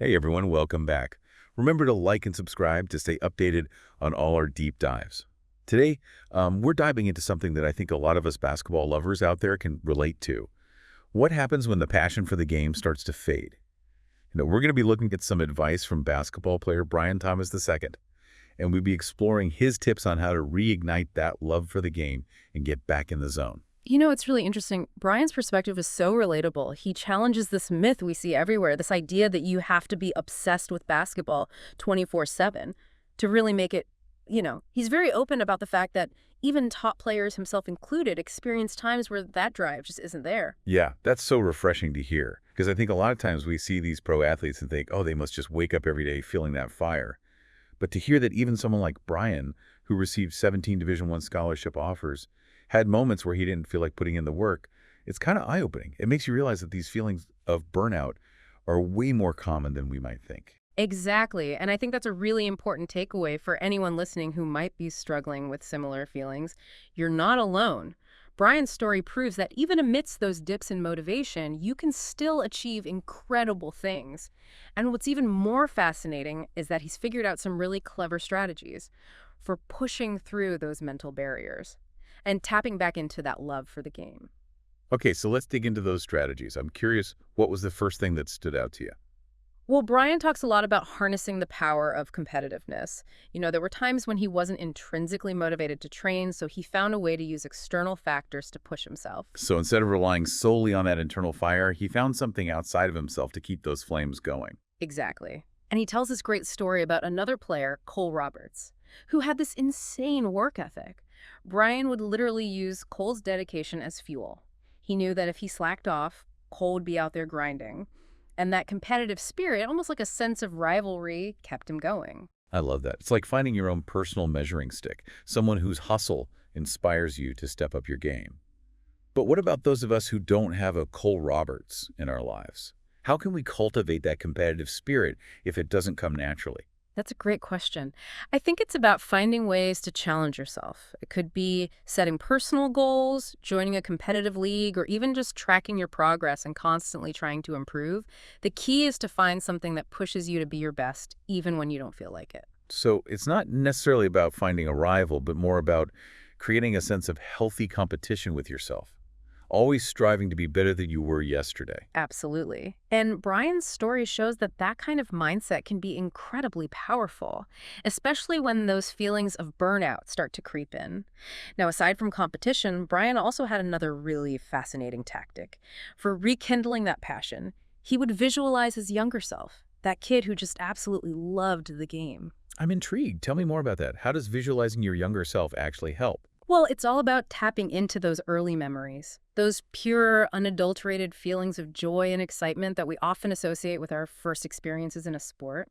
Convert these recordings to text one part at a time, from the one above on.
Hey everyone, welcome back. Remember to like and subscribe to stay updated on all our deep dives. Today, we're diving into something that I think a lot of us basketball lovers out there can relate to. What happens when the passion for the game starts to fade? We're going to be looking at some advice from basketball player Brian Thomas II, and we'll be exploring his tips on how to reignite that love for the game and get back in the zone. It's really interesting. Brian's perspective is so relatable. He challenges this myth we see everywhere, this idea that you have to be obsessed with basketball 24/7 to really make it. He's very open about the fact that even top players, himself included, experience times where that drive just isn't there. Yeah, that's so refreshing to hear, because I think a lot of times we see these pro athletes and think, oh, they must just wake up every day feeling that fire. But to hear that even someone like Brian, who received 17 Division I scholarship offers, had moments where he didn't feel like putting in the work, it's kind of eye-opening. It makes you realize that these feelings of burnout are way more common than we might think. Exactly. And I think that's a really important takeaway for anyone listening who might be struggling with similar feelings. You're not alone. Brian's story proves that even amidst those dips in motivation, you can still achieve incredible things. And what's even more fascinating is that he's figured out some really clever strategies for pushing through those mental barriers and tapping back into that love for the game. Okay, so let's dig into those strategies. I'm curious, what was the first thing that stood out to you? Well, Brian talks a lot about harnessing the power of competitiveness. There were times when he wasn't intrinsically motivated to train, so he found a way to use external factors to push himself. So instead of relying solely on that internal fire, he found something outside of himself to keep those flames going. Exactly. And he tells this great story about another player, Cole Roberts, who had this insane work ethic. Brian would literally use Cole's dedication as fuel. He knew that if he slacked off, Cole would be out there grinding. And that competitive spirit, almost like a sense of rivalry, kept him going. I love that. It's like finding your own personal measuring stick, someone whose hustle inspires you to step up your game. But what about those of us who don't have a Cole Roberts in our lives? How can we cultivate that competitive spirit if it doesn't come naturally? That's a great question. I think it's about finding ways to challenge yourself. It could be setting personal goals, joining a competitive league, or even just tracking your progress and constantly trying to improve. The key is to find something that pushes you to be your best, even when you don't feel like it. So it's not necessarily about finding a rival, but more about creating a sense of healthy competition with yourself, always striving to be better than you were yesterday. Absolutely. And Brian's story shows that that kind of mindset can be incredibly powerful, especially when those feelings of burnout start to creep in. Now, aside from competition, Brian also had another really fascinating tactic. For rekindling that passion, he would visualize his younger self, that kid who just absolutely loved the game. I'm intrigued. Tell me more about that. How does visualizing your younger self actually help? Well, it's all about tapping into those early memories, those pure, unadulterated feelings of joy and excitement that we often associate with our first experiences in a sport.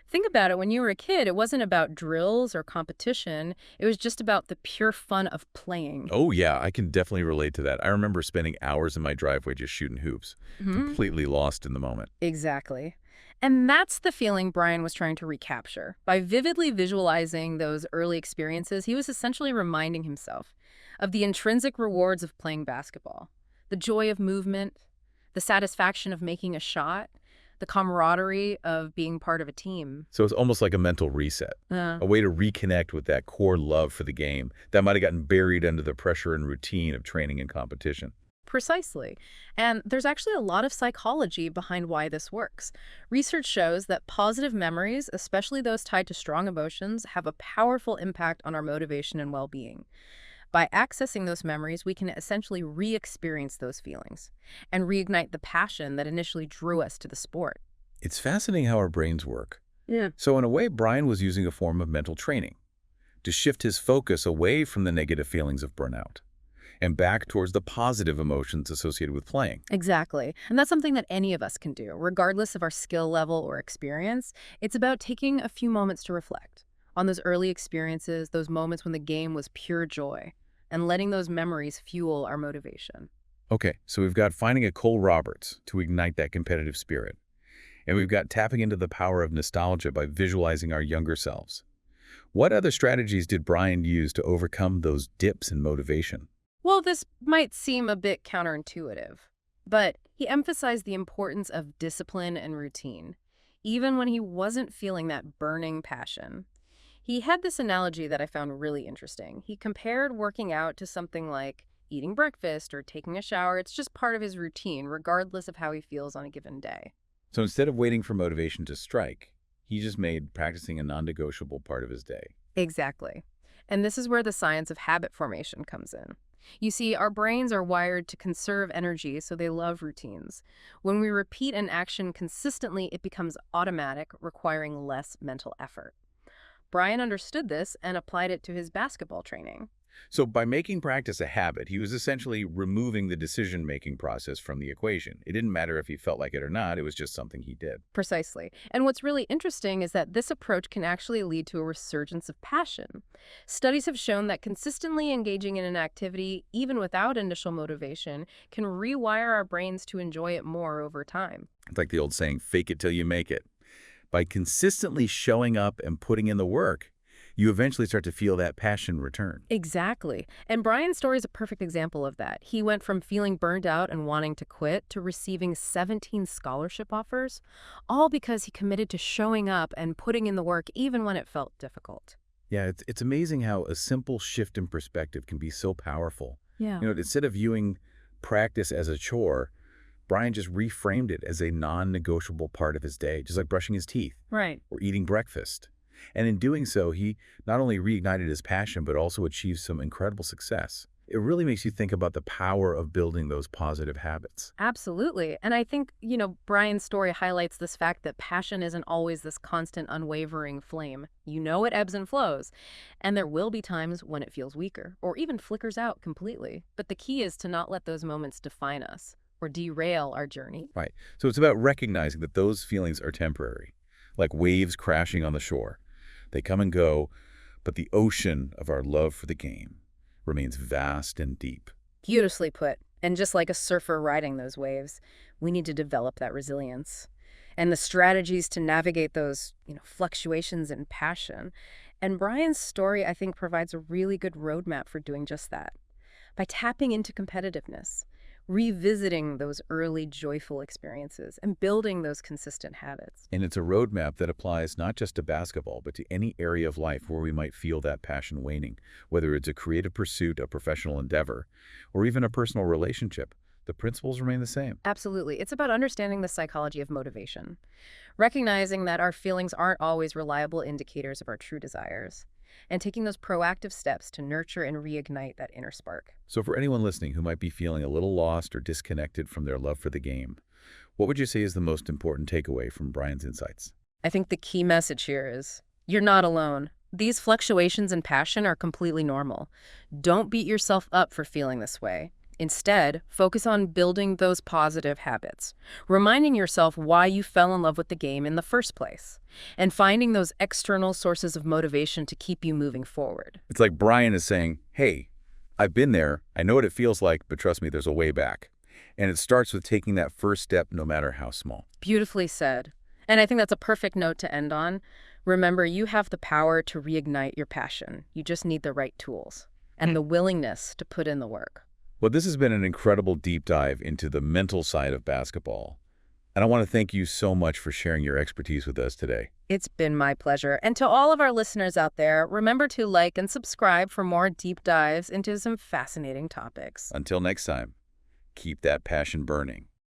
Think about it, when you were a kid, it wasn't about drills or competition. It was just about the pure fun of playing. Oh, yeah, I can definitely relate to that. I remember spending hours in my driveway just shooting hoops, Hmm. completely lost in the moment. Exactly. And that's the feeling Brian was trying to recapture. By vividly visualizing those early experiences, he was essentially reminding himself of the intrinsic rewards of playing basketball, the joy of movement, the satisfaction of making a shot, the camaraderie of being part of a team. So it's almost like a mental reset, Uh, a way to reconnect with that core love for the game that might have gotten buried under the pressure and routine of training and competition. Precisely. And there's actually a lot of psychology behind why this works. Research shows that positive memories, especially those tied to strong emotions, have a powerful impact on our motivation and well-being. By accessing those memories, we can essentially re-experience those feelings and reignite the passion that initially drew us to the sport. It's fascinating how our brains work. Yeah. So in a way, Brian was using a form of mental training to shift his focus away from the negative feelings of burnout and back towards the positive emotions associated with playing. Exactly. And that's something that any of us can do, regardless of our skill level or experience. It's about taking a few moments to reflect on those early experiences, those moments when the game was pure joy, and letting those memories fuel our motivation. Okay, so we've got finding a Cole Roberts to ignite that competitive spirit. And we've got tapping into the power of nostalgia by visualizing our younger selves. What other strategies did Brian use to overcome those dips in motivation? Well, this might seem a bit counterintuitive, but he emphasized the importance of discipline and routine. even when he wasn't feeling that burning passion. He had this analogy that I found really interesting. He compared working out to something like eating breakfast or taking a shower. It's just part of his routine, regardless of how he feels on a given day. So instead of waiting for motivation to strike, he just made practicing a non-negotiable part of his day. Exactly. And this is where the science of habit formation comes in. You see, our brains are wired to conserve energy, so they love routines. When we repeat an action consistently, it becomes automatic, requiring less mental effort. Brian understood this and applied it to his basketball training. So by making practice a habit, he was essentially removing the decision-making process from the equation. It didn't matter if he felt like it or not, it was just something he did. Precisely. And what's really interesting is that this approach can actually lead to a resurgence of passion. Studies have shown that consistently engaging in an activity, even without initial motivation, can rewire our brains to enjoy it more over time. It's like the old saying, fake it till you make it. By consistently showing up and putting in the work, you eventually start to feel that passion return. Exactly. And Brian's story is a perfect example of that. He went from feeling burned out and wanting to quit to receiving 17 scholarship offers, all because he committed to showing up and putting in the work even when it felt difficult. Yeah, it's amazing how a simple shift in perspective can be so powerful. Yeah. Instead of viewing practice as a chore, Brian just reframed it as a non-negotiable part of his day, just like brushing his teeth Right. or eating breakfast. And in doing so, he not only reignited his passion, but also achieved some incredible success. It really makes you think about the power of building those positive habits. Absolutely. And I think, Brian's story highlights this fact that passion isn't always this constant, unwavering flame. It ebbs and flows. And there will be times when it feels weaker or even flickers out completely. But the key is to not let those moments define us or derail our journey. Right. So it's about recognizing that those feelings are temporary, like waves crashing on the shore. They come and go, but the ocean of our love for the game remains vast and deep. Beautifully put. And just like a surfer riding those waves, we need to develop that resilience and the strategies to navigate those, fluctuations in passion. And Brian's story, I think, provides a really good roadmap for doing just that. By tapping into competitiveness, revisiting those early joyful experiences, and building those consistent habits. And it's a roadmap that applies not just to basketball, but to any area of life where we might feel that passion waning, whether it's a creative pursuit, a professional endeavor, or even a personal relationship. The principles remain the same. Absolutely. It's about understanding the psychology of motivation, recognizing that our feelings aren't always reliable indicators of our true desires, and taking those proactive steps to nurture and reignite that inner spark. So for anyone listening who might be feeling a little lost or disconnected from their love for the game, what would you say is the most important takeaway from Brian's insights? I think the key message here is you're not alone. These fluctuations in passion are completely normal. Don't beat yourself up for feeling this way. Instead, focus on building those positive habits, reminding yourself why you fell in love with the game in the first place, and finding those external sources of motivation to keep you moving forward. It's like Brian is saying, hey, I've been there, I know what it feels like, but trust me, there's a way back. And it starts with taking that first step, no matter how small. Beautifully said. And I think that's a perfect note to end on. Remember, you have the power to reignite your passion. You just need the right tools and the willingness to put in the work. Well, this has been an incredible deep dive into the mental side of basketball. And I want to thank you so much for sharing your expertise with us today. It's been my pleasure. And to all of our listeners out there, remember to like and subscribe for more deep dives into some fascinating topics. Until next time, keep that passion burning.